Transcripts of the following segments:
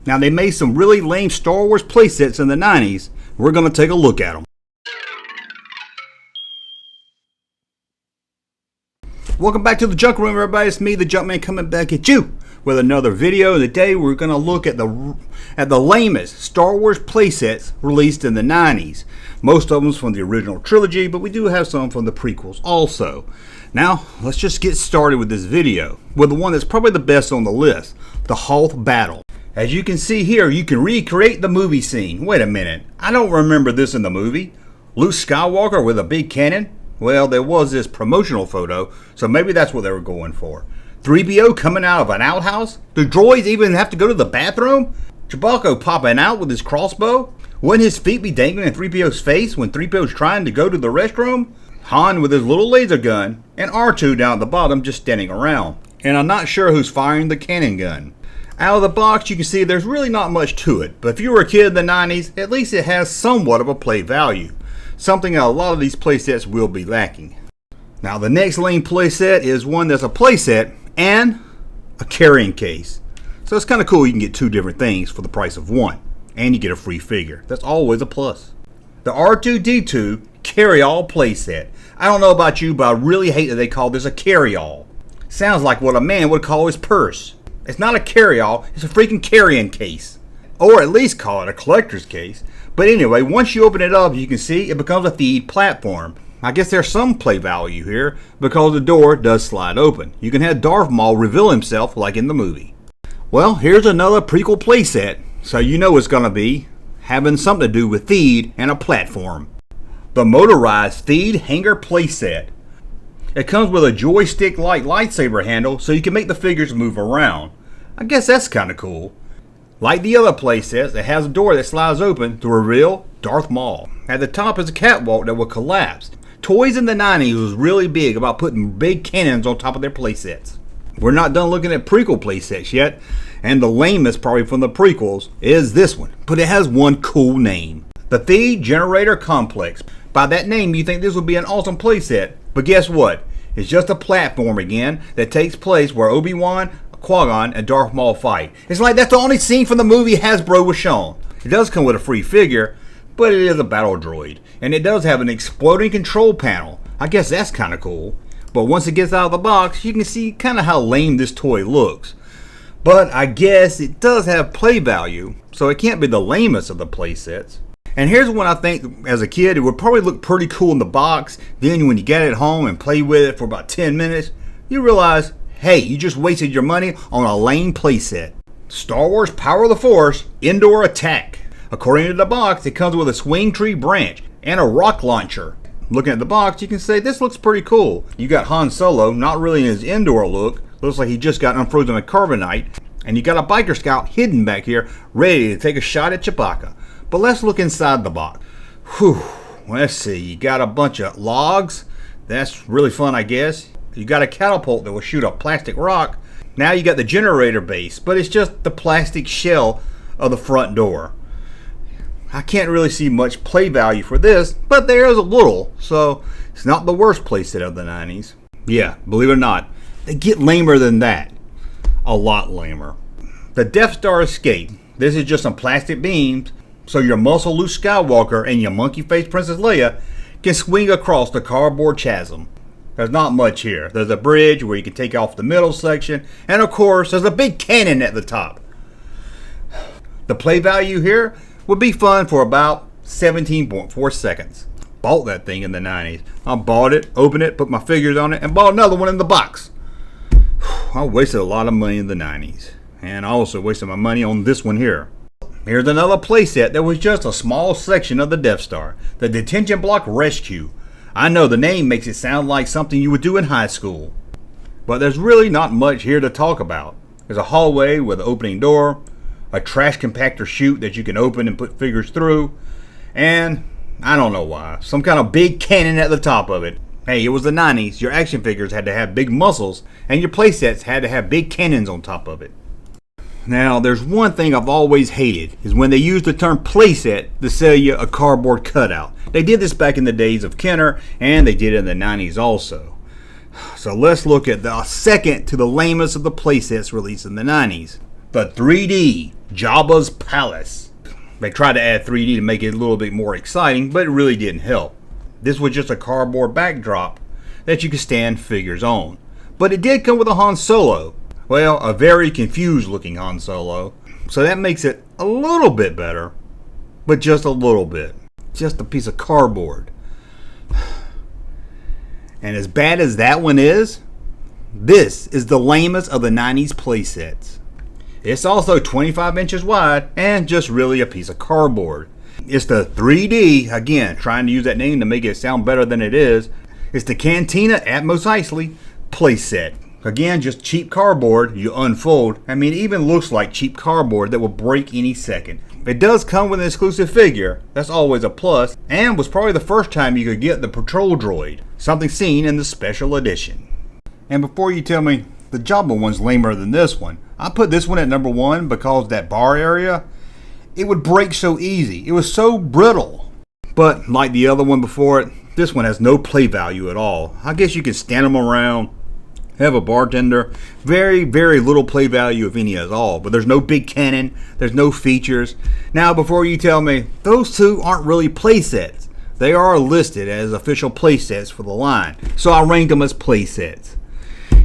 Now, they made some really lame Star Wars playsets in the 90s. We're going to take a look at them. Welcome back to the Junk Room, everybody. It's me, the Junkman, coming back at you with another video. Today, we're going to look at the lamest Star Wars playsets released in the 90s. Most of them from the original trilogy, but we do have some from the prequels also. Now, let's just get started with this video with the one that's probably the best on the list, the Hoth Battle. As you can see here, you can recreate the movie scene. Wait a minute, I don't remember this in the movie. Luke Skywalker with a big cannon? Well, there was this promotional photo, so maybe that's what they were going for. 3PO coming out of an outhouse? Do droids even have to go to the bathroom? Chewbacca popping out with his crossbow? Wouldn't his feet be dangling in 3PO's face when 3PO's trying to go to the restroom? Han with his little laser gun, and R2 down at the bottom just standing around. And I'm not sure who's firing the cannon gun. Out of the box, you can see there's really not much to it, but if you were a kid in the 90s, at least it has somewhat of a play value. Something a lot of these playsets will be lacking. Now, the next lame playset is one that's a playset and a carrying case. So it's kind of cool you can get two different things for the price of one, and you get a free figure. That's always a plus. The R2-D2 Carryall playset. I don't know about you, but I really hate that they call this a carryall. Sounds like what a man would call his purse. It's not a carryall, it's a freaking carrying case. Or at least call it a collector's case. But anyway, once you open it up, you can see it becomes a feed platform. I guess there's some play value here because the door does slide open. You can have Darth Maul reveal himself like in the movie. Well, here's another prequel playset, so you know it's going to be having something to do with feed and a platform. The motorized feed hanger playset. It comes with a joystick-like lightsaber handle so you can make the figures move around. I guess that's kind of cool. Like the other playsets, it has a door that slides open to reveal Darth Maul. At the top is a catwalk that will collapse. Toys in the 90s was really big about putting big cannons on top of their playsets. We're not done looking at prequel playsets yet, and the lamest probably from the prequels is this one, but it has one cool name. The Feed Generator Complex. By that name, you think this would be an awesome playset, but guess what? It's just a platform again that takes place where Obi-Wan, Qui-Gon, and Darth Maul fight. It's like that's the only scene from the movie Hasbro was shown. It does come with a free figure, but it is a battle droid. And it does have an exploding control panel. I guess that's kind of cool. But once it gets out of the box, you can see kind of how lame this toy looks. But I guess it does have play value, so it can't be the lamest of the playsets. And here's one I think, as a kid, it would probably look pretty cool in the box. Then when you get it home and play with it for about 10 minutes, you realize, hey, you just wasted your money on a lame playset. Star Wars Power of the Force Indoor Attack. According to the box, it comes with a swing tree branch and a rock launcher. Looking at the box, you can say this looks pretty cool. You got Han Solo, not really in his indoor look. Looks like he just got unfrozen with carbonite. And you got a biker scout hidden back here, ready to take a shot at Chewbacca. But let's look inside the box. Whew, let's see. You got a bunch of logs. That's really fun, I guess. You got a catapult that will shoot a plastic rock. Now you got the generator base, but it's just the plastic shell of the front door. I can't really see much play value for this, but there is a little, so it's not the worst playset of the 90s. Yeah, believe it or not, they get lamer than that. A lot lamer. The Death Star Escape. This is just some plastic beams, so your muscle Luke Skywalker and your monkey-faced Princess Leia can swing across the cardboard chasm. There's not much here. There's a bridge where you can take off the middle section, and of course, there's a big cannon at the top. The play value here would be fun for about 17.4 seconds. Bought that thing in the 90s. I bought it, opened it, put my figures on it, and bought another one in the box. I wasted a lot of money in the 90s. And I also wasted my money on this one here. Here's another playset that was just a small section of the Death Star. The Detention Block Rescue. I know the name makes it sound like something you would do in high school. But there's really not much here to talk about. There's a hallway with an opening door, a trash compactor chute that you can open and put figures through, and I don't know why, some kind of big cannon at the top of it. Hey, it was the 90s. Your action figures had to have big muscles, and your playsets had to have big cannons on top of it. Now, there's one thing I've always hated, is when they use the term playset to sell you a cardboard cutout. They did this back in the days of Kenner, and they did it in the 90s also. So let's look at the second to the lamest of the playsets released in the 90s. The 3D Jabbas Palace. They tried to add 3D to make it a little bit more exciting, but it really didn't help. This was just a cardboard backdrop that you could stand figures on. But it did come with a Han Solo. Well, a very confused looking Han Solo. So that makes it a little bit better, but just a little bit. Just a piece of cardboard. And as bad as that one is, this is the lamest of the 90s playsets. It's also 25 inches wide and just really a piece of cardboard. It's the 3D, again, trying to use that name to make it sound better than it is. It's the Cantina Mos Eisley playset. Again, just cheap cardboard you unfold. I mean, it even looks like cheap cardboard that will break any second. It does come with an exclusive figure. That's always a plus, and was probably the first time you could get the patrol droid, something seen in the special edition. And before you tell me the Jabba one's lamer than this one, I put this one at number 1 because that bar area, it would break so easy. It was so brittle. But like the other one before it, this one has no play value at all. I guess you can stand them around, have a bartender. Very, very little play value, if any at all. But there's no big cannon. There's no features. Now, before you tell me, those two aren't really playsets. They are listed as official playsets for the line. So I rank them as playsets.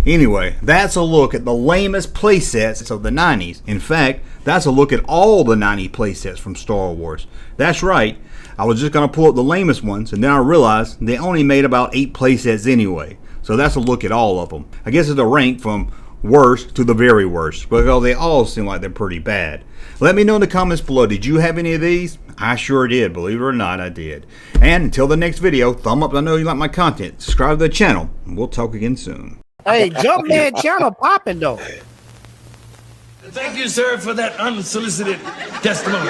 Anyway, that's a look at the lamest playsets of the 90s. In fact, that's a look at all the 90 playsets from Star Wars. That's right. I was just going to pull up the lamest ones, and then I realized they only made about 8 playsets anyway. So that's a look at all of them. I guess it's a rank from worst to the very worst, because they all seem like they're pretty bad. Let me know in the comments below, did you have any of these? I sure did, believe it or not, I did. And until the next video, thumb up, I know you like my content, subscribe to the channel, and we'll talk again soon. Hey, Junkman channel popping though. Thank you, sir, for that unsolicited testimony.